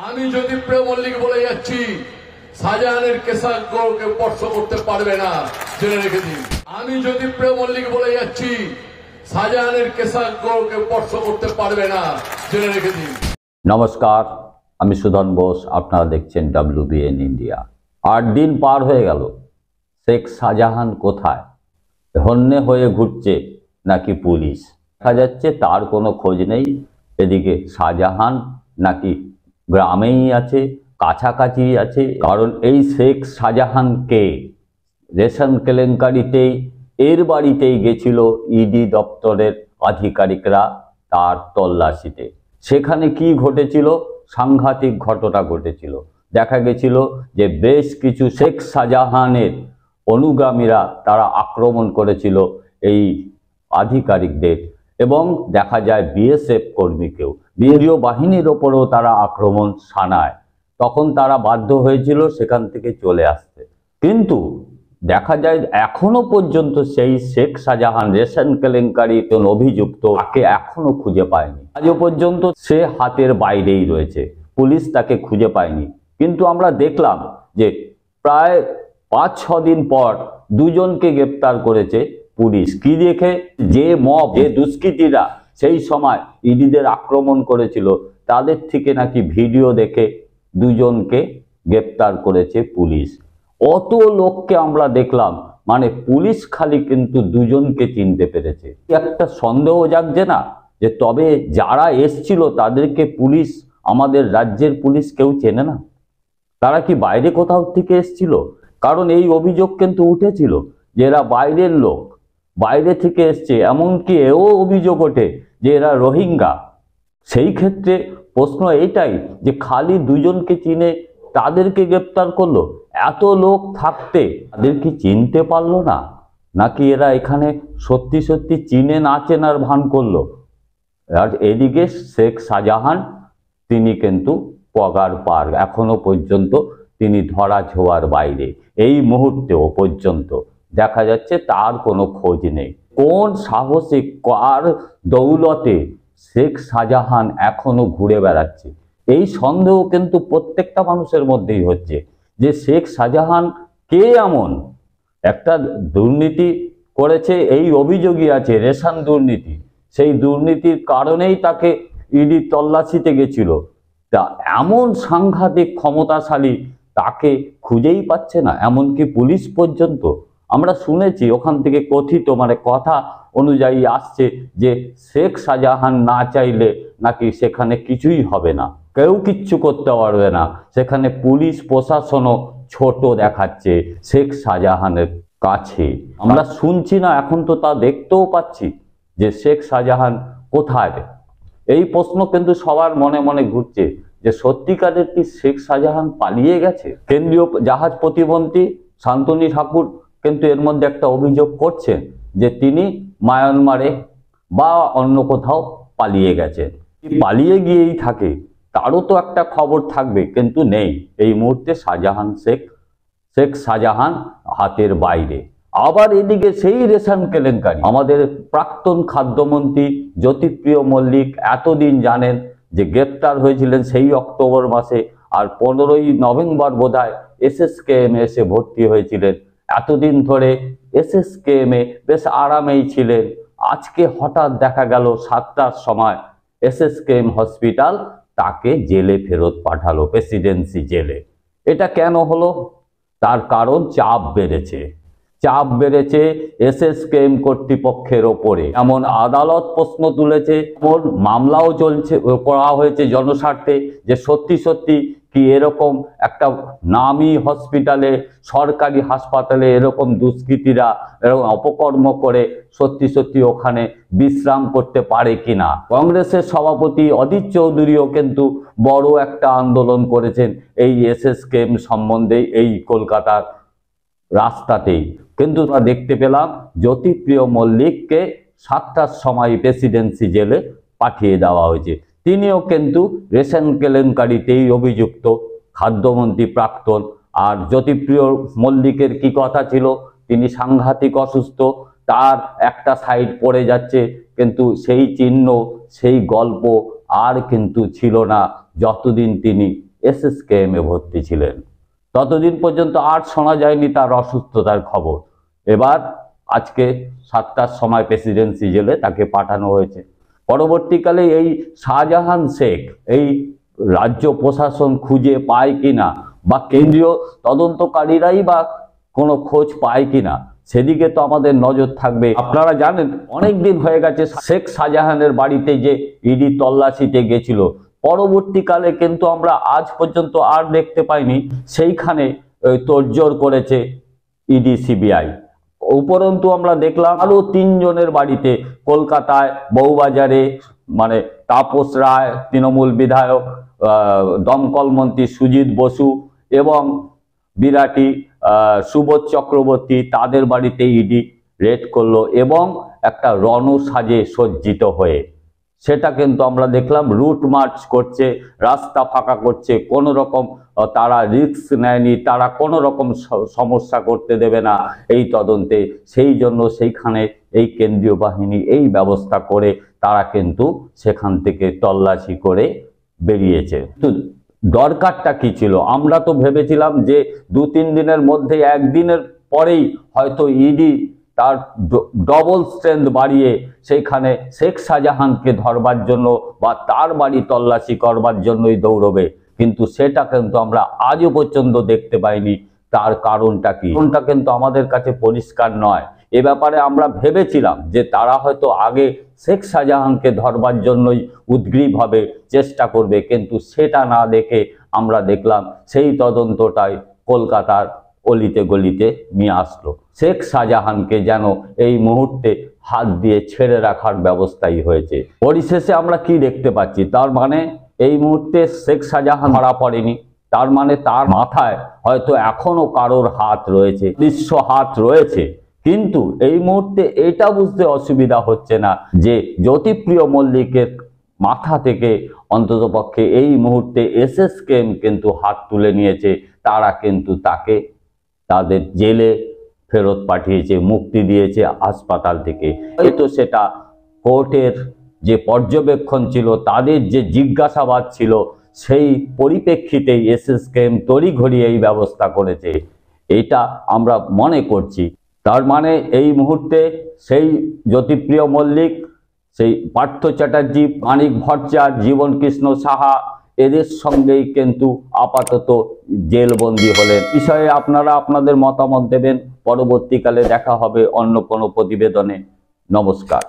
আমি জ্যোতিপ্রিয় মল্লিক বলে যাচ্ছি, শাহজাহানের কেশাগ্রকে স্পর্শ করতে পারবে না, জেনে রেখে দিন। আমি জ্যোতিপ্রিয় মল্লিক বলে যাচ্ছি, শাহজাহানের কেশাগ্রকে স্পর্শ করতে পারবে না, জেনে রেখে দিন। নমস্কার, আমি সুধন বোস, আপনারা দেখছেন WBN ইন্ডিয়া। 8 দিন পার হয়ে গেল, শেখ শাহজাহান কোথায়? হন্যে হয়ে ঘুরছে নাকি পুলিশ? দেখা যাচ্ছে তার কোনো খোঁজ নেই। এদিকে শাহজাহান নাকি গ্রামেই আছে, কাছাকাছি আছে। কারণ এই শেখ শাহজাহানকে রেশন কেলেঙ্কারিতেই এর বাড়িতেই গেছিল ইডি দপ্তরের আধিকারিকরা তার তল্লাশিতে। সেখানে কি ঘটেছিল? সাংঘাতিক ঘটনা ঘটেছিল। দেখা গেছিল যে বেশ কিছু শেখ শাহজাহানের অনুগামীরা তারা আক্রমণ করেছিল এই আধিকারিকদের, এবং দেখা যায় বিএসএফ কর্মীকেও, বিএসএফ বাহিনীর ওপরেও তারা আক্রমণ শানায়। তখন তারা বাধ্য হয়েছিল সেখান থেকে চলে আসতে। কিন্তু দেখা যায় এখনো পর্যন্ত সেই শেখ শাহজাহান রেশন কেলেঙ্কারির অভিযুক্ত তাকে এখনো খুঁজে পায়নি। আজও পর্যন্ত সে হাতের বাইরেই রয়েছে, পুলিশ তাকে খুঁজে পায়নি। কিন্তু আমরা দেখলাম যে প্রায় 5-6 দিন পর দুজনকে গ্রেপ্তার করেছে পুলিশ। কি দেখে? যে মব, যে দুষ্কৃতীরা সেই সময় ইডিদের আক্রমণ করেছিল তাদের থেকে নাকি ভিডিও দেখে দুজনকে গ্রেপ্তার করেছে পুলিশ। অত লোককে আমরা দেখলাম, মানে পুলিশ খালি কিন্তু দুজনকে চিনতে পেরেছে। একটা সন্দেহ জাগছে না যে তবে যারা এসছিল তাদেরকে পুলিশ, আমাদের রাজ্যের পুলিশ কেউ চেনে না? তারা কি বাইরে কোথাও থেকে এসছিল? কারণ এই অভিযোগ কিন্তু উঠেছিল যে এরা বাইরের লোক, বাইরে থেকে এসছে। এমনকি এও অভিযোগ ওঠে যে এরা রোহিঙ্গা। সেই ক্ষেত্রে প্রশ্ন এইটাই যে খালি দুজনকে চিনে তাদেরকে গ্রেপ্তার করলো, এত লোক থাকতে তাদের কি চিনতে পারলো না? নাকি এরা এখানে সত্যি সত্যি চিনে না চেনার ভান করলো? আর এদিকে শেখ শাহজাহান তিনি কিন্তু পগার পার, এখনো পর্যন্ত তিনি ধরা ছোঁয়ার বাইরে। এই মুহূর্তেও পর্যন্ত দেখা যাচ্ছে তার কোনো খোঁজ নেই। কোন সাহসে, কার দৌলতে শেখ শাহজাহান এখনো ঘুরে বেড়াচ্ছে? এই সন্দেহ কিন্তু প্রত্যেকটা মানুষের মধ্যেই হচ্ছে যে শেখ শাহজাহান কে এমন একটা দুর্নীতি করেছে, এই অভিযোগই আছে রেশন দুর্নীতি। সেই দুর্নীতির কারণেই তাকে ইডি তল্লাশিতে গেছিল। তা এমন সাংঘাতিক ক্ষমতাশালী তাকে খুঁজেই পাচ্ছে না, এমনকি পুলিশ পর্যন্ত। আমরা শুনেছি ওখান থেকে কথিত, মানে কথা অনুযায়ী আসছে যে শেখ শাহজাহান না চাইলে নাকি সেখানে কিছুই হবে না, কেউ কিচ্ছু করতে পারবে না। সেখানে পুলিশ প্রশাসনও ছোট দেখাচ্ছে শেখ শাহজাহানের কাছে। আমরা শুনছি না, এখন তো তা দেখতেও পাচ্ছি যে শেখ শাহজাহান কোথায়। এই প্রশ্ন কিন্তু সবার মনে মনে ঘুরছে যে সত্যিকারের কি শেখ শাহজাহান পালিয়ে গেছে? কেন্দ্রীয় জাহাজ প্রতিমন্ত্রী শান্তনু ঠাকুর কিন্তু এর মধ্যে একটা অভিযোগ করছেন যে তিনি মায়ানমারে বা অন্য কোথাও পালিয়ে গেছেন। পালিয়ে গিয়েই থাকে তারও তো একটা খবর থাকবে, কিন্তু নেই। এই মুহূর্তে শেখ শাহজাহান হাতের বাইরে। আবার এদিকে সেই রেশন কেলেঙ্কারি, আমাদের প্রাক্তন খাদ্যমন্ত্রী জ্যোতিপ্রিয় মল্লিক এতদিন জানেন যে গ্রেপ্তার হয়েছিলেন সেই অক্টোবর মাসে, আর 15ই নভেম্বর বোধহয় SSKM এসে ভর্তি হয়েছিলেন। এতদিন ধরে SSKM বেশ আরামেই ছিলেন। আজকে হঠাৎ দেখা গেল 7টার সময় SSKM হসপিটাল তাকে জেলে ফেরত পাঠালো, প্রেসিডেন্সি জেলে। এটা কেন হলো? তার কারণ চাপ বেড়েছে SSKM কর্তৃপক্ষের ওপরে। এমন আদালত প্রশ্ন তুলেছে, এমন মামলাও করা হয়েছে জনস্বার্থে যে সত্যি সত্যি কি এরকম একটা নামী হসপিটালে, সরকারি হাসপাতালে এরকম দুষ্কৃতীরা এরকম অপকর্ম করে সত্যি সত্যি ওখানে বিশ্রাম করতে পারে কিনা। কংগ্রেসের সভাপতি অধীর চৌধুরীও কিন্তু বড় একটা আন্দোলন করেছেন এই SSKM সম্বন্ধে, এই কলকাতার রাস্তাতেই। কিন্তু আমরা দেখতে পেলাম জ্যোতিপ্রিয় মল্লিককে 7টার সময় প্রেসিডেন্সি জেলে পাঠিয়ে দেওয়া হয়েছে। তিনিও কিন্তু রেশন কেলেঙ্কারিতেই অভিযুক্ত, খাদ্যমন্ত্রী প্রাক্তন। আর জ্যোতিপ্রিয় মল্লিকের কি কথা ছিল? তিনি সাংঘাতিক অসুস্থ, তার একটা সাইড পড়ে যাচ্ছে, কিন্তু সেই চিহ্ন, সেই গল্প আর কিন্তু ছিল না যতদিন তিনি এসএসকেএমে ভর্তি ছিলেন। ততদিন পর্যন্ত আর শোনা যায়নি তার অসুস্থতার খবর। এবার আজকে 7টার সময় প্রেসিডেন্সি জেলে তাকে পাঠানো হয়েছে। পরবর্তীকালে এই শাহজাহান শেখ এই রাজ্য প্রশাসন খুঁজে পায় কিনা বা কেন্দ্রীয় তদন্তকারীরাই বা কোনো খোঁজ পায় কিনা সেদিকে তো আমাদের নজর থাকবে। আপনারা জানেন অনেক দিন হয়ে গেছে শেখ শাহজাহানের বাড়িতে যে ইডি তল্লাশিতে গেছিল, পরবর্তীকালে কিন্তু আমরা আজ পর্যন্ত আর দেখতে পাইনি সেইখানে তোড়জোড় করেছে ইডি সিবিআই। উপরন্তু আমরা দেখলাম আরো 3 জনের বাড়িতে কলকাতায় বউবাজারে, মানে তাপস রায় তৃণমূল বিধায়ক, দমকল মন্ত্রী সুজিত বসু এবং বিরাটি সুবোধ চক্রবর্তী, তাদের বাড়িতে ইডি রেড করলো এবং একটা রণসাজে সজ্জিত হয়ে সেটা কিন্তু আমরা দেখলাম রুট মার্চ করছে, রাস্তা ফাঁকা করছে, কোনো রকম তারা রিস্ক নেয়নি, তারা কোনো রকম সমস্যা করতে দেবে না এই তদন্তে। সেই জন্য সেইখানে এই কেন্দ্রীয় বাহিনী এই ব্যবস্থা করে তারা কিন্তু সেখান থেকে তল্লাশি করে বেরিয়েছে। তো দরকারটা কি ছিল? আমরা তো ভেবেছিলাম যে 2-3 দিনের মধ্যে, একদিনের পরেই হয়তো ইডি তার ডবল স্ট্রেংথ বাড়িয়ে সেইখানে শেখ শাহজাহানকে ধরবার জন্য বা তার বাড়ি তল্লাশি করবার জন্যই দৌড়বে, কিন্তু সেটা কিন্তু আমরা আজও পর্যন্ত দেখতে পাইনি। তার কারণটা কি? কারণটা কিন্তু আমাদের কাছে পরিষ্কার নয়। এ ব্যাপারে আমরা ভেবেছিলাম যে তারা হয়তো আগে শেখ শাহজাহানকে ধরবার জন্যই উদ্গ্রীব হবে, চেষ্টা করবে, কিন্তু সেটা না দেখে আমরা দেখলাম সেই তদন্তটাই কলকাতার অলিতে গলিতে নিয়ে আসলো। শেখ শাহজাহানকে যেন এই মুহূর্তে হাত দিয়ে ছেড়ে রাখার ব্যবস্থাই হয়েছে। পরিশেষে আমরা কি দেখতে পাচ্ছি? তার মানে এই মুহূর্তে শেখ শাহজাহান ধরা পড়েনি, তার মানে তার মাথায় হয়তো এখনো কারোর হাত রয়েছে, দৃশ্য হাত রয়েছে। কিন্তু এই মুহূর্তে এটা বুঝতে অসুবিধা হচ্ছে না যে জ্যোতিপ্রিয় মল্লিকের মাথা থেকে অন্ততপক্ষে এই মুহূর্তে এসএসকেএম কিন্তু হাত তুলে নিয়েছে। তারা কিন্তু তাকে তাদের জেলে ফেরত পাঠিয়েছে, মুক্তি দিয়েছে হাসপাতাল থেকে। তো সেটা কোর্টের যে পর্যবেক্ষণ ছিল, তাদের যে জিজ্ঞাসাবাদ ছিল, সেই পরিপ্রেক্ষিতেই এসএসকেএম তড়িঘড়ি এই ব্যবস্থা করেছে, এটা আমরা মনে করছি। তার মানে এই মুহূর্তে সেই জ্যোতিপ্রিয় মল্লিক, সেই পার্থ চ্যাটার্জি, মানিক ভট্টাচার্য, জীবন কৃষ্ণ সাহা, এদের সঙ্গেই কিন্তু আপাতত জেলবন্দি হলেন। বিষয়ে আপনারা আপনাদের মতামত দেবেন। পরবর্তীকালে দেখা হবে অন্য কোনো প্রতিবেদনে। নমস্কার।